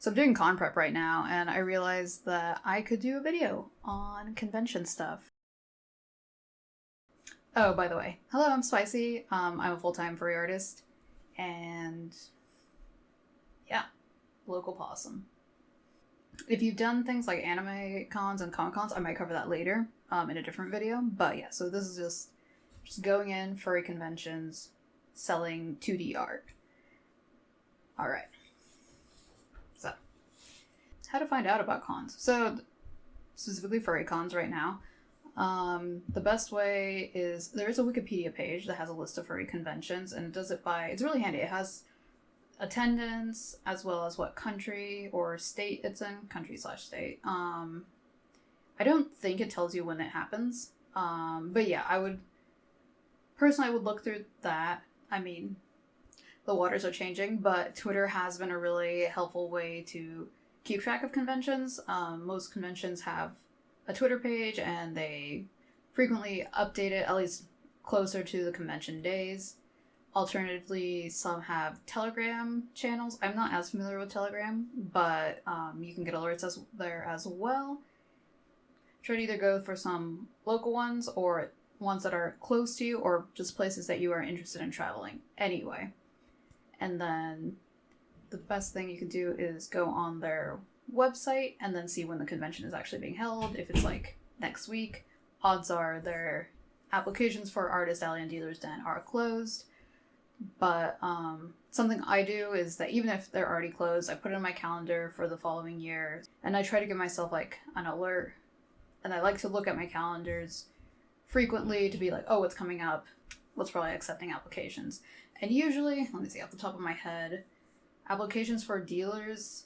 So I'm doing con prep right now, and I realized that I could do a video on convention stuff. Oh, by the way, hello, I'm Spicy. I'm a full-time furry artist, and yeah, local possum. If you've done things like anime cons and comic cons, I might cover that later in a different video. But yeah, so this is just going in furry conventions, selling 2D art. All right. So, how to find out about cons? So, specifically furry cons right now. The best way is there's a Wikipedia page that has a list of furry conventions, and it does it by, it's really handy. It has attendance as well as what country or state it's in, country/state. I don't think it tells you when it happens. But yeah, I would look through that. I mean, the waters are changing, but Twitter has been a really helpful way to keep track of conventions. Most conventions have a Twitter page, and they frequently update it, at least closer to the convention days. Alternatively, some have Telegram channels. I'm not as familiar with Telegram, but you can get alerts there as well. Try to either go for some local ones or ones that are close to you, or just places that you are interested in traveling anyway. And then the best thing you can do is go on their website and then see when the convention is actually being held. If it's like next week, odds are their applications for Artist Alley and Dealer's Den are closed. But something I do is that even if they're already closed, I put it in my calendar for the following year, and I try to give myself like an alert, and I like to look at my calendars frequently to be like, oh, what's coming up, what's probably accepting applications. And usually, let me see off the top of my head, applications for dealers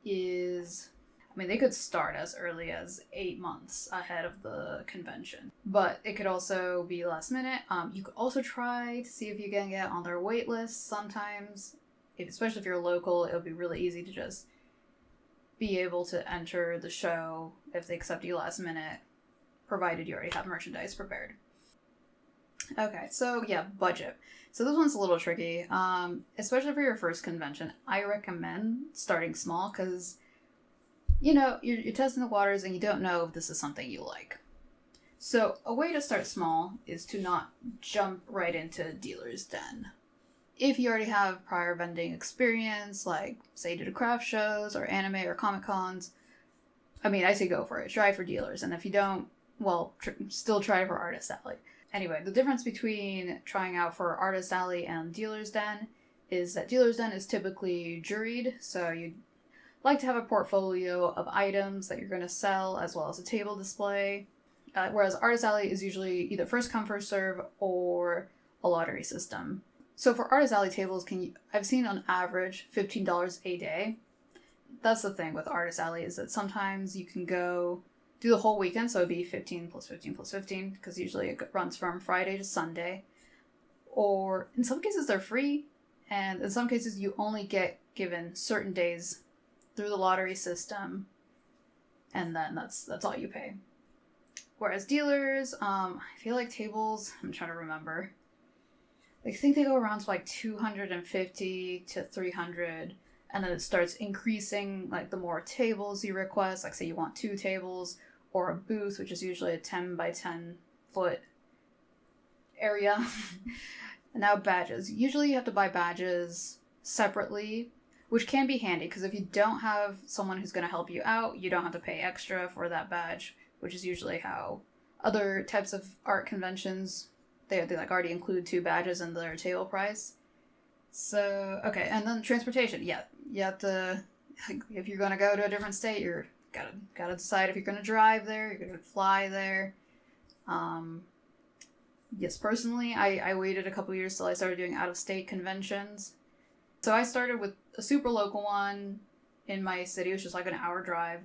is, I mean, they could start as early as 8 months ahead of the convention, but it could also be last minute. You could also try to see if you can get on their wait list sometimes. Especially if you're local, it'll be really easy to just be able to enter the show if they accept you last minute, provided you already have merchandise prepared. Okay, so yeah, budget. So this one's a little tricky, especially for your first convention. I recommend starting small because, you know, you're testing the waters and you don't know if this is something you like. So a way to start small is to not jump right into Dealer's Den. If you already have prior vending experience, like say you did craft shows or anime or comic cons, I mean, I say go for it. Try for Dealers. And if you don't, well, still try for Artist Alley. Anyway, the difference between trying out for Artist Alley and Dealer's Den is that Dealer's Den is typically juried, so you'd like to have a portfolio of items that you're going to sell as well as a table display, whereas Artist Alley is usually either first come first serve or a lottery system. So for Artist Alley tables, I've seen on average $15 a day. That's the thing with Artist Alley, is that sometimes you can go do the whole weekend, so it'd be 15 plus 15 plus 15, because usually it runs from Friday to Sunday. Or in some cases they're free, and in some cases you only get given certain days through the lottery system, and then that's all you pay. Whereas dealers, I feel like tables, I'm trying to remember, I think they go around to like 250 to 300, and then it starts increasing like the more tables you request. Like say you want 2 tables or a booth, which is usually a 10 by 10 foot area. And now badges. Usually you have to buy badges separately, which can be handy because if you don't have someone who's going to help you out, you don't have to pay extra for that badge, which is usually how other types of art conventions, they like already include 2 badges in their table price. So, okay, and then transportation. Yeah, you have to, if you're going to go to a different state, you're gotta decide if you're going to drive there, you're going to fly there. Yes, personally, I waited a couple years till I started doing out-of-state conventions. So I started with a super local one in my city, which was like an hour drive,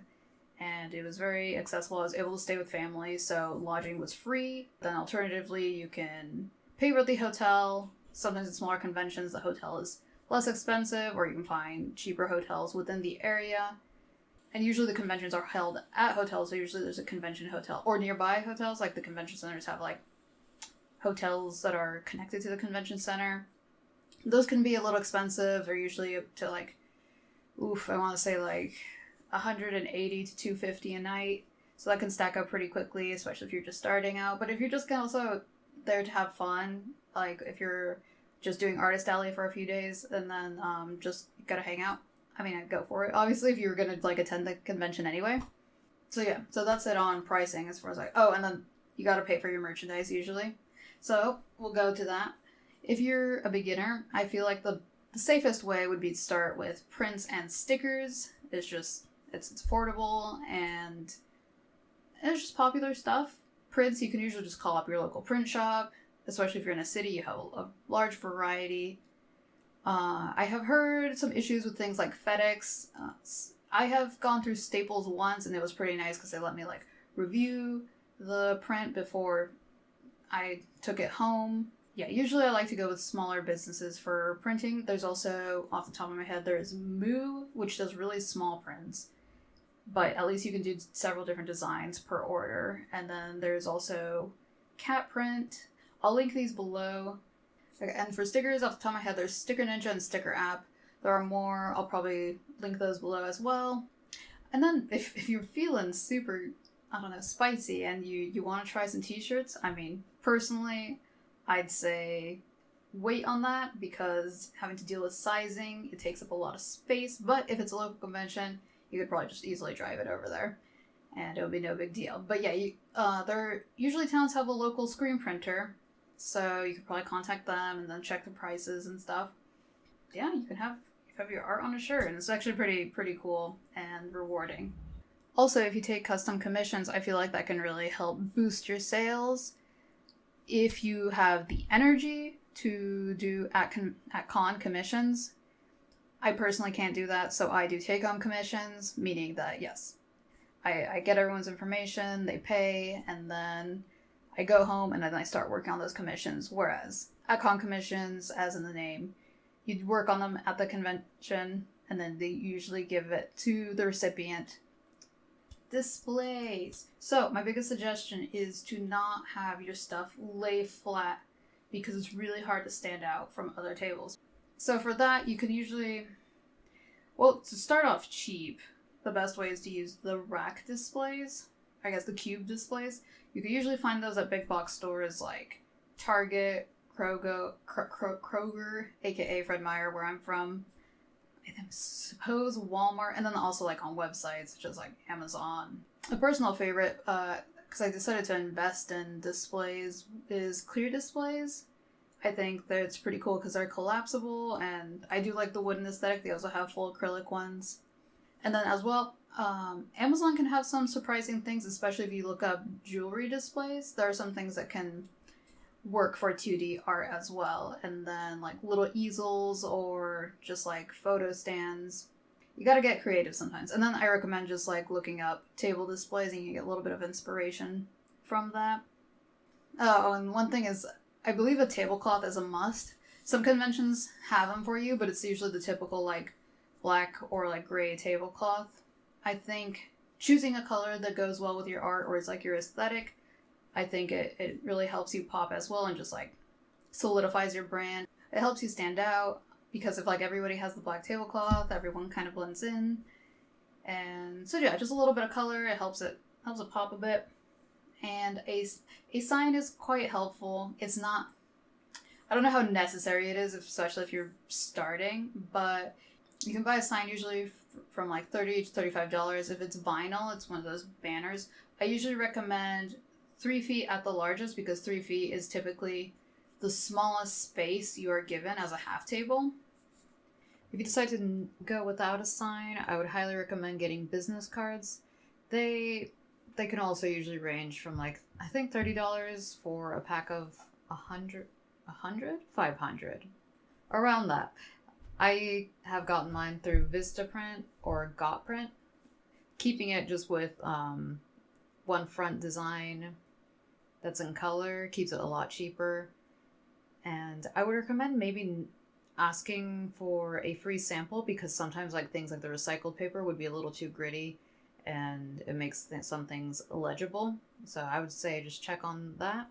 and it was very accessible. I was able to stay with family, so lodging was free. Then alternatively, you can pay for the hotel. Sometimes in smaller conventions, the hotel is less expensive, or you can find cheaper hotels within the area. And usually the conventions are held at hotels, so usually there's a convention hotel or nearby hotels. Like the convention centers have like hotels that are connected to the convention center. Those can be a little expensive. They're usually up to like I want to say like 180 to 250 a night. So that can stack up pretty quickly, especially if you're just starting out. But if you're just also there to have fun, like if you're just doing Artist Alley for a few days and then just gotta hang out, I mean, I'd go for it. Obviously, if you were gonna like attend the convention anyway. So yeah, so that's it on pricing as far as like, oh, and then you gotta pay for your merchandise usually. So we'll go to that. If you're a beginner, I feel like the safest way would be to start with prints and stickers. It's affordable and it's just popular stuff. Prints, you can usually just call up your local print shop, especially if you're in a city, you have a large variety. I have heard some issues with things like FedEx. I have gone through Staples once and it was pretty nice because they let me like review the print before I took it home. Yeah, usually I like to go with smaller businesses for printing. There's also, off the top of my head, there's Moo, which does really small prints. But at least you can do several different designs per order. And then there's also Cat Print. I'll link these below. And for stickers, off the top of my head, there's Sticker Ninja and Sticker App. There are more. I'll probably link those below as well. And then if you're feeling super, I don't know, spicy and you want to try some t-shirts, I mean, personally, I'd say wait on that because having to deal with sizing, it takes up a lot of space. But if it's a local convention, you could probably just easily drive it over there and it would be no big deal. But yeah, usually towns have a local screen printer, so you could probably contact them and then check the prices and stuff. Yeah, you can have your art on a shirt, and it's actually pretty cool and rewarding. Also, if you take custom commissions, I feel like that can really help boost your sales. If you have the energy to do at con commissions, I personally can't do that, so I do take-home commissions, meaning that, yes, I get everyone's information, they pay, and then I go home and then I start working on those commissions. Whereas at con commissions, as in the name, you'd work on them at the convention, and then they usually give it to the recipient. Displays. So my biggest suggestion is to not have your stuff lay flat because it's really hard to stand out from other tables. So for that, you can usually, well, to start off cheap, the best way is to use the rack displays. I guess the cube displays. You can usually find those at big box stores like Target, Kroger, aka Fred Meyer, where I'm from. I suppose Walmart, and then also like on websites such as like Amazon. A personal favorite, because I decided to invest in displays, is clear displays. I think that it's pretty cool because they're collapsible, and I do like the wooden aesthetic. They also have full acrylic ones. And then as well, Amazon can have some surprising things, especially if you look up jewelry displays. There are some things that can work for 2D art as well. And then like little easels or just like photo stands. You gotta get creative sometimes. And then I recommend just like looking up table displays and you get a little bit of inspiration from that. Oh, and one thing is, I believe a tablecloth is a must. Some conventions have them for you, but it's usually the typical like black or like gray tablecloth. I think choosing a color that goes well with your art or is like your aesthetic, I think it really helps you pop as well and just like solidifies your brand. It helps you stand out because if like everybody has the black tablecloth, everyone kind of blends in. And so yeah, just a little bit of color, it helps it pop a bit. And a sign is quite helpful. It's not, I don't know how necessary it is, especially if you're starting, but you can buy a sign usually from like $30 to $35. If it's vinyl, it's one of those banners. I usually recommend 3 feet at the largest because 3 feet is typically the smallest space you are given as a half table. If you decide to go without a sign, I would highly recommend getting business cards. They can also usually range from like, I think $30 for a pack of 100, 500, around that. I have gotten mine through Vistaprint or Gotprint, keeping it just with one front design that's in color keeps it a lot cheaper. And I would recommend maybe asking for a free sample because sometimes like things like the recycled paper would be a little too gritty and it makes some things illegible. So I would say just check on that.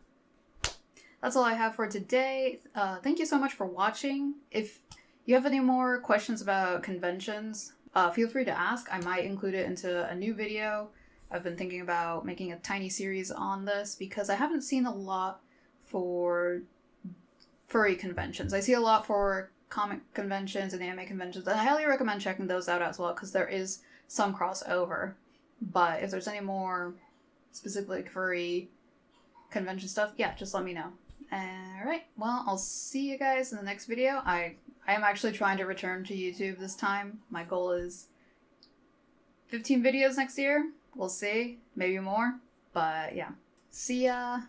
That's all I have for today. Thank you so much for watching. If you have any more questions about conventions, feel free to ask. I might include it into a new video. I've been thinking about making a tiny series on this because I haven't seen a lot for furry conventions. I see a lot for comic conventions and anime conventions, and I highly recommend checking those out as well because there is some crossover. But if there's any more specifically furry convention stuff, yeah, just let me know. Alright, well, I'll see you guys in the next video. I am actually trying to return to YouTube this time. My goal is 15 videos next year. We'll see. Maybe more. But yeah. See ya!